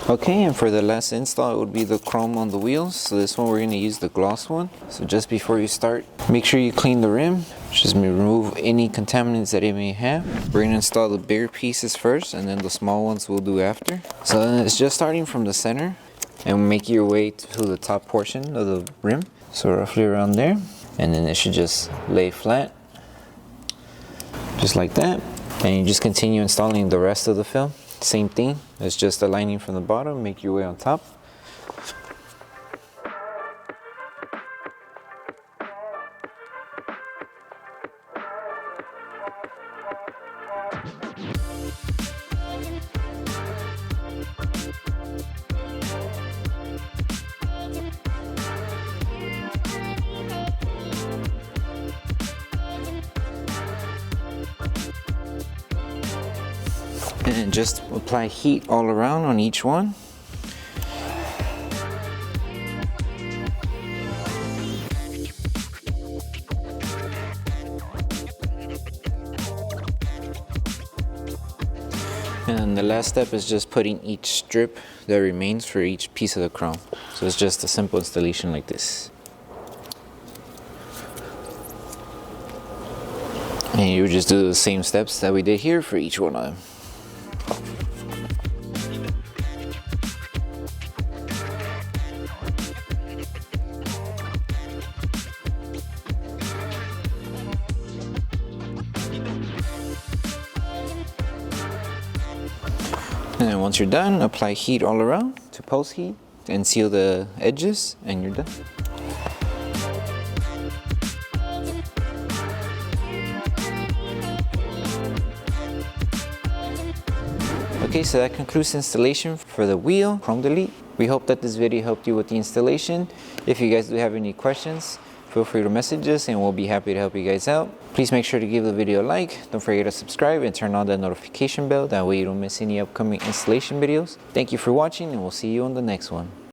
Okay, and for the last install, it would be the chrome on the wheels. So this one, we're going to use the gloss one. So just before you start, make sure you clean the rim. Just remove any contaminants that it may have. We're going to install the bigger pieces first, and then the small ones we'll do after. So then it's just starting from the center and make your way to the top portion of the rim. So roughly around there. And then it should just lay flat. Just like that. And you just continue installing the rest of the film. Same thing, it's just aligning from the bottom, make your way on top. And just apply heat all around on each one. And the last step is just putting each strip that remains for each piece of the chrome. So it's just a simple installation like this. And you just do the same steps that we did here for each one of them. And then once you're done, apply heat all around to post heat and seal the edges, and you're done. Okay, so that concludes the installation for the wheel Chrome Delete. We hope that this video helped you with the installation. If you guys do have any questions, feel free to message us and we'll be happy to help you guys out. Please make sure to give the video a like. Don't forget to subscribe and turn on the notification bell. That way you don't miss any upcoming installation videos. Thank you for watching, and we'll see you on the next one.